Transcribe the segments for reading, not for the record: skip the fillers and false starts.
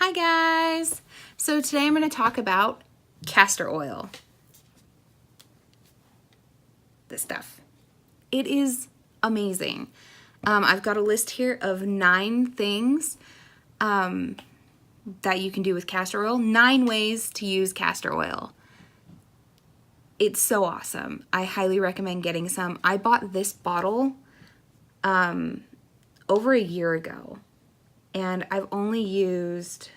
Hi guys! So today I'm going to talk about castor oil. This stuff. It is amazing. I've got a list here of 9 things that you can do with castor oil. 9 ways to use castor oil. It's so awesome. I highly recommend getting some. I bought this bottle over a year ago. And I've only used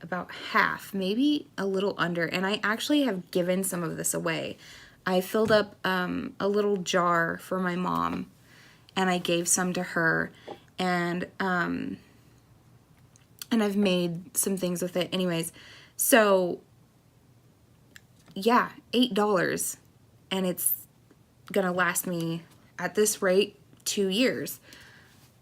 about half, maybe a little under, and I actually have given some of this away. I filled up a little jar for my mom, and I gave some to her, and I've made some things with it. Anyways, so yeah, $8, and it's gonna last me at this rate 2 years.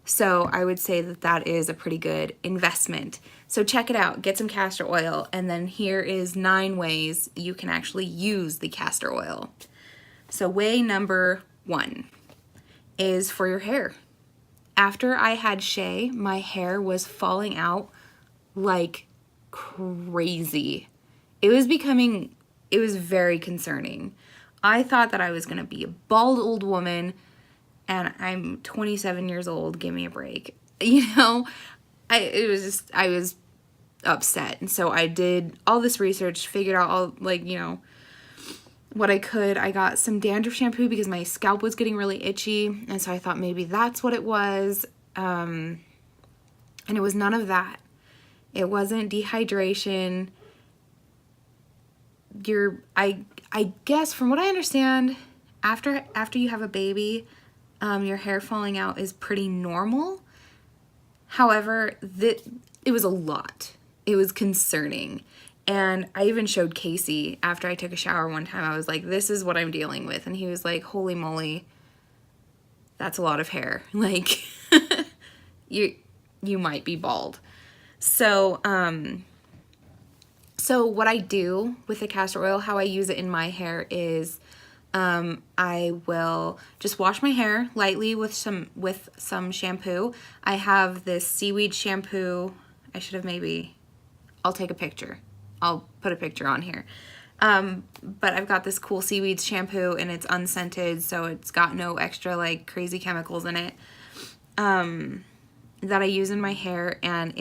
So I would say that that is a pretty good investment. So check it out, get some castor oil, and then here is 9 ways you can actually use the castor oil. So way number 1 is for your hair. After I had Shay, my hair was falling out like crazy. It was very concerning. I thought that I was gonna be a bald old woman, and I'm 27 years old, give me a break. You know, I was upset. And so I did all this research, figured out all, like, you know, what I could. I got some dandruff shampoo because my scalp was getting really itchy. And so I thought maybe that's what it was. And it was none of that. It wasn't dehydration. I guess from what I understand, after you have a baby, your hair falling out is pretty normal. However, it was a lot. It was concerning. And I even showed Casey after I took a shower one time. I was like, this is what I'm dealing with. And he was like, holy moly, that's a lot of hair. Like, you might be bald. So, so what I do with the castor oil, how I use it in my hair is I will just wash my hair lightly with some shampoo. I have this seaweed shampoo. I'll take a picture. I'll put a picture on here. But I've got this cool seaweed shampoo, and it's unscented, so it's got no extra like crazy chemicals in it, that I use in my hair, and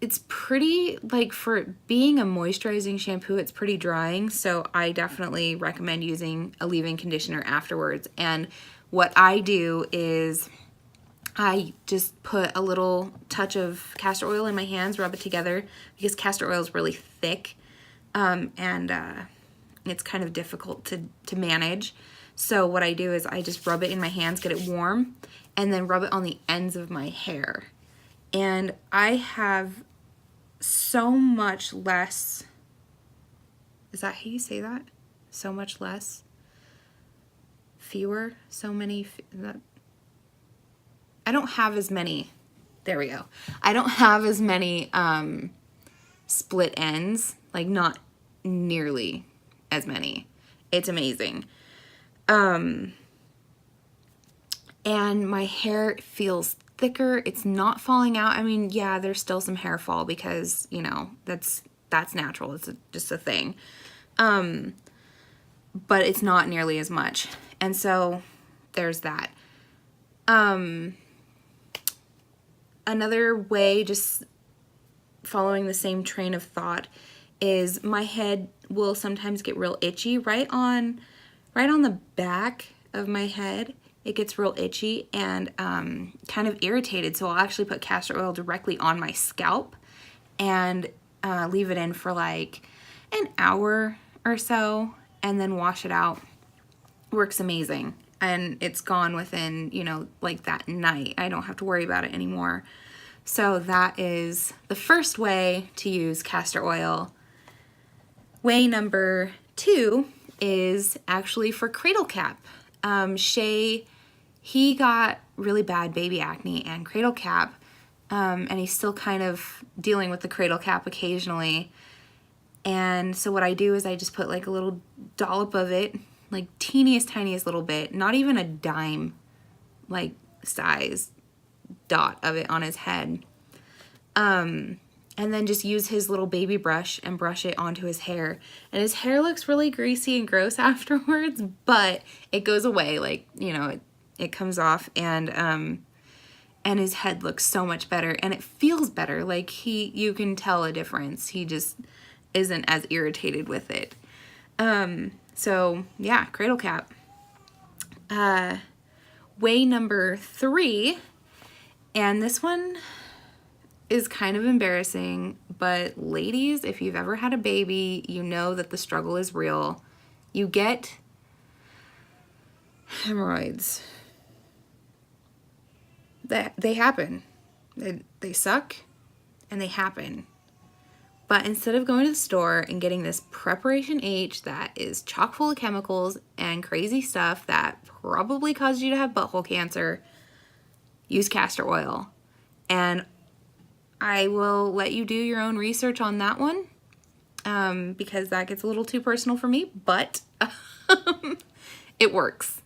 it's pretty, like, for being a moisturizing shampoo, it's pretty drying, so I definitely recommend using a leave-in conditioner afterwards. And what I do is I just put a little touch of castor oil in my hands, rub it together, because castor oil is really thick, and it's kind of difficult to manage. So what I do is I just rub it in my hands, get it warm, and then rub it on the ends of my hair. And I have so much less, is that how you say that? So much less? Fewer? So many, I don't have as many, there we go. I don't have as many split ends, like not nearly as many. It's amazing. And my hair feels thicker. It's not falling out. I mean, yeah, there's still some hair fall because, you know, that's natural. It's just a thing. But it's not nearly as much. And so there's that. Another way, just following the same train of thought, is my head will sometimes get real itchy right on the back of my head. It gets real itchy and kind of irritated, so I'll actually put castor oil directly on my scalp and leave it in for like an hour or so, and then wash it out. Works amazing, and it's gone within, you know, like that night. I don't have to worry about it anymore. So that is the first way to use castor oil. Way number 2 is actually for Cradle Cap. Shay, he got really bad baby acne and Cradle Cap, and he's still kind of dealing with the Cradle Cap occasionally. And so what I do is I just put like a little dollop of it, like tiniest little bit, not even a dime like size dot of it on his head. And then just use his little baby brush and brush it onto his hair. And his hair looks really greasy and gross afterwards, but it goes away. Like, you know, it comes off, and his head looks so much better, and it feels better. Like, you can tell a difference. He just isn't as irritated with it. So yeah, Cradle Cap. Way number 3, and this one is kind of embarrassing, but ladies, if you've ever had a baby, you know that the struggle is real. You get hemorrhoids. They happen. They suck, and they happen. But instead of going to the store and getting this Preparation H that is chock full of chemicals and crazy stuff that probably caused you to have butthole cancer, use castor oil. And I will let you do your own research on that one, because that gets a little too personal for me, but it works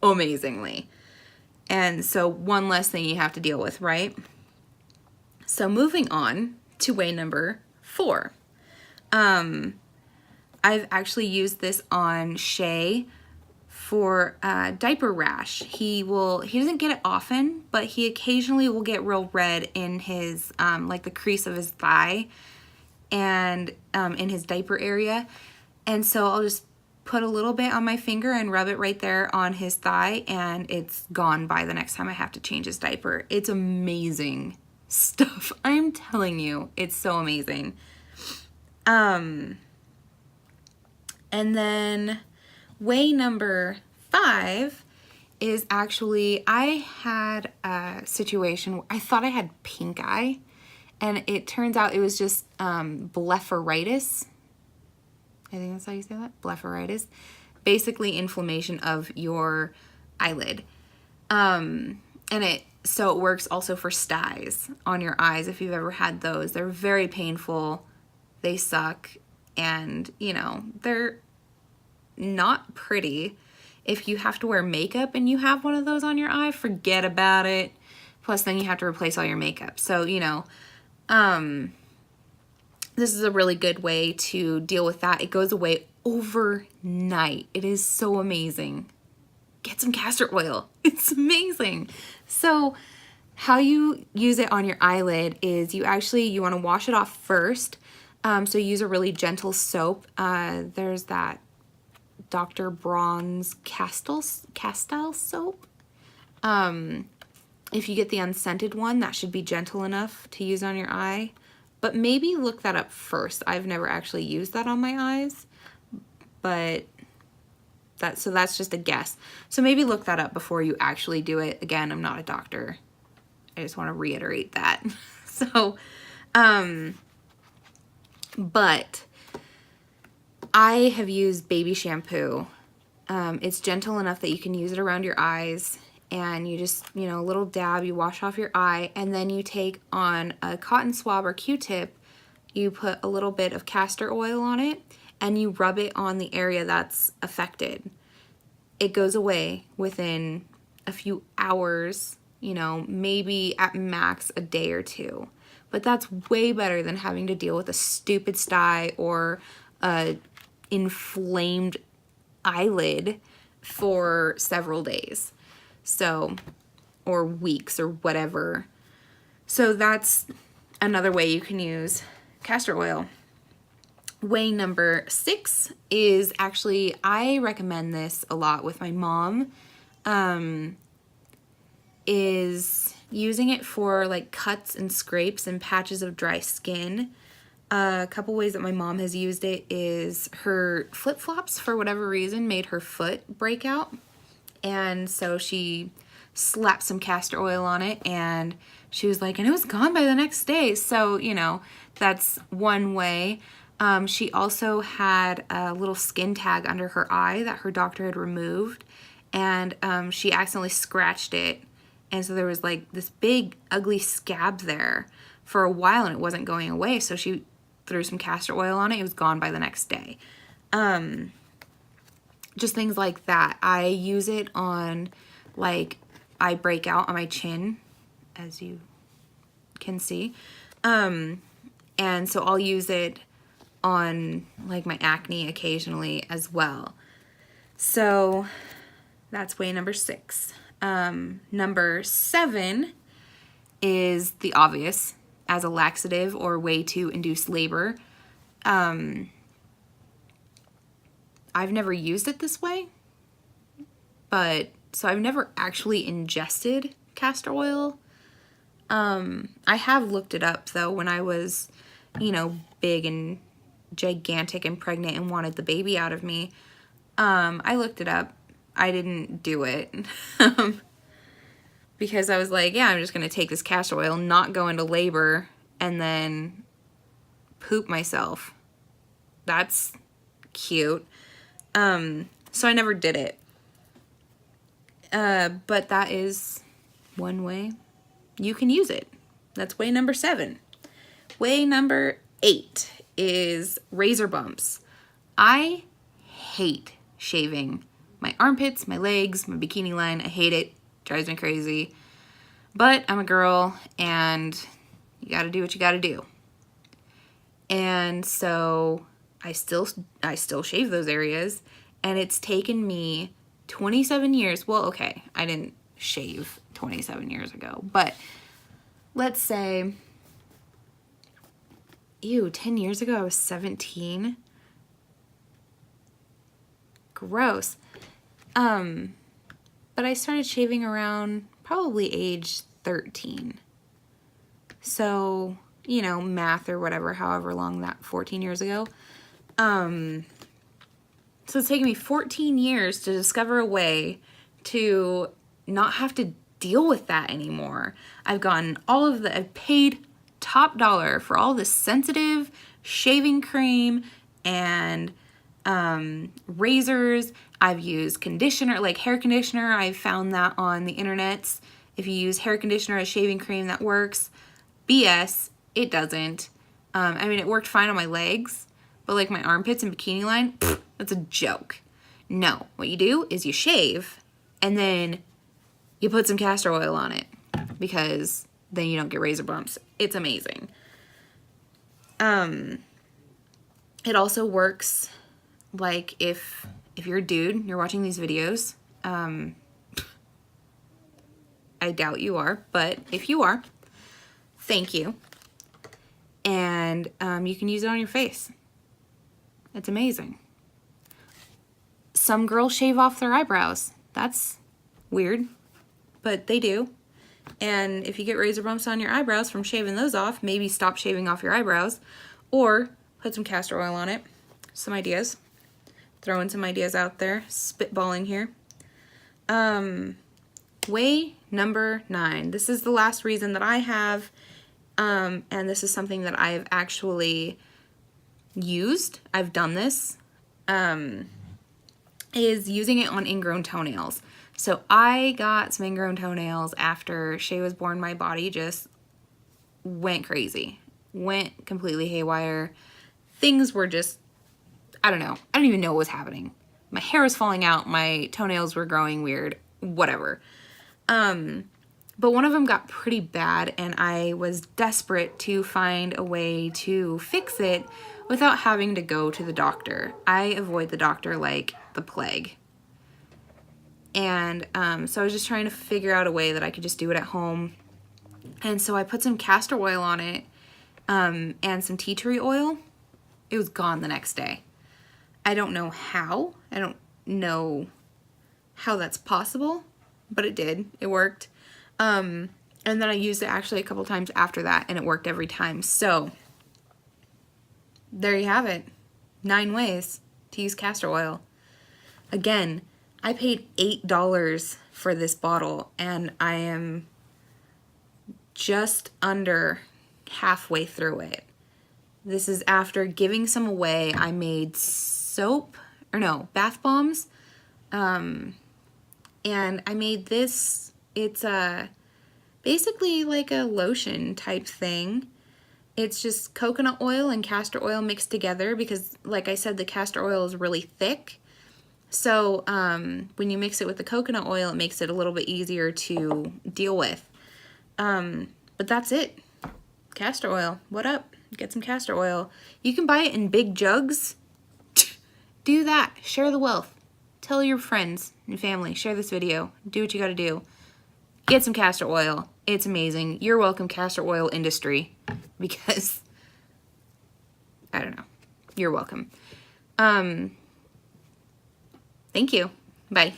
amazingly. And so one less thing you have to deal with, right? So moving on to way number 4. I've actually used this on Shay for diaper rash. He doesn't get it often, but he occasionally will get real red in his, like the crease of his thigh and in his diaper area. And so I'll just put a little bit on my finger and rub it right there on his thigh, and it's gone by the next time I have to change his diaper. It's amazing stuff. I'm telling you, it's so amazing. And then way number 5 is actually, I had a situation where I thought I had pink eye, and it turns out it was just blepharitis. I think that's how you say that, blepharitis. Basically inflammation of your eyelid. So it works also for styes on your eyes if you've ever had those. They're very painful, they suck, and you know, they're not pretty. If you have to wear makeup and you have one of those on your eye, forget about it. Plus then you have to replace all your makeup. So, you know, this is a really good way to deal with that. It goes away overnight. It is so amazing. Get some castor oil. It's amazing. So how you use it on your eyelid is you want to wash it off first. So use a really gentle soap. There's that Dr. Braun's Castor soap. If you get the unscented one, that should be gentle enough to use on your eye. But maybe look that up first. I've never actually used that on my eyes, but that's just a guess. So maybe look that up before you actually do it. Again, I'm not a doctor. I just want to reiterate that. So, but I have used baby shampoo. It's gentle enough that you can use it around your eyes, and you just, you know, a little dab, you wash off your eye, and then you take on a cotton swab or Q-tip, you put a little bit of castor oil on it, and you rub it on the area that's affected. It goes away within a few hours, you know, maybe at max a day or 2. But that's way better than having to deal with a stupid sty or a inflamed eyelid for several days. So, or weeks or whatever. So that's another way you can use castor oil. Way number 6 is actually, I recommend this a lot with my mom, is using it for like cuts and scrapes and patches of dry skin. A couple ways that my mom has used it is her flip-flops, for whatever reason, made her foot break out. And so she slapped some castor oil on it, and she was like, and it was gone by the next day. So, you know, that's one way. She also had a little skin tag under her eye that her doctor had removed, and she accidentally scratched it. And so there was like this big ugly scab there for a while, and it wasn't going away. So she threw some castor oil on it. It was gone by the next day. Just things like that. I use it on, like, I break out on my chin, as you can see. And so I'll use it on like my acne occasionally as well. So that's way number 6. Number 7 is the obvious, as a laxative or way to induce labor. I've never used it this way, but so I've never actually ingested castor oil. I have looked it up though when I was, you know, big and gigantic and pregnant and wanted the baby out of me. I looked it up. I didn't do it because I was like, yeah, I'm just going to take this castor oil, not go into labor, and then poop myself. That's cute. So I never did it. But that is one way you can use it. That's way number 7. Way number 8 is razor bumps. I hate shaving my armpits, my legs, my bikini line. I hate it. Drives me crazy. But I'm a girl and you gotta do what you gotta do. And so I still shave those areas, and it's taken me 27 years. Well, okay, I didn't shave 27 years ago, but let's say, 10 years ago I was 17. Gross. But I started shaving around probably age 13. So, you know, math or whatever, however long that, 14 years ago. So it's taken me 14 years to discover a way to not have to deal with that anymore. I've paid top dollar for all this sensitive shaving cream and razors. I've used conditioner, like hair conditioner. I've found that on the internets. If you use hair conditioner as shaving cream, that works. BS, it doesn't. I mean, it worked fine on my legs, but like my armpits and bikini line, that's a joke. No, what you do is you shave and then you put some castor oil on it, because then you don't get razor bumps. It's amazing. It also works like if you're a dude, you're watching these videos. I doubt you are, but if you are, thank you. And you can use it on your face. It's amazing. Some girls shave off their eyebrows. That's weird, but they do. And if you get razor bumps on your eyebrows from shaving those off, maybe stop shaving off your eyebrows or put some castor oil on it. Some ideas. Throwing some ideas out there. Spitballing here. Way number 9. This is the last reason that I have, and this is something that I have actually used. I've done this, is using it on ingrown toenails. So I got some ingrown toenails after Shay was born. My body just went crazy, went completely haywire. Things were just, I don't know. I don't even know what was happening. My hair was falling out. My toenails were growing weird, whatever. But one of them got pretty bad, and I was desperate to find a way to fix it without having to go to the doctor. I avoid the doctor like the plague. And so I was just trying to figure out a way that I could just do it at home. And so I put some castor oil on it, and some tea tree oil. It was gone the next day. I don't know how. I don't know how that's possible, but it did. It worked. And then I used it actually a couple times after that, and it worked every time. So there you have it. 9 ways to use castor oil. Again, I paid $8 for this bottle, and I am just under halfway through it. This is after giving some away. I made bath bombs. And I made this. It's basically like a lotion type thing. It's just coconut oil and castor oil mixed together because, like I said, the castor oil is really thick. So when you mix it with the coconut oil, it makes it a little bit easier to deal with. But that's it. Castor oil. What up? Get some castor oil. You can buy it in big jugs. Do that. Share the wealth. Tell your friends and family. Share this video. Do what you gotta do. Get some castor oil. It's amazing. You're welcome, castor oil industry. Because, I don't know. You're welcome. Thank you. Bye.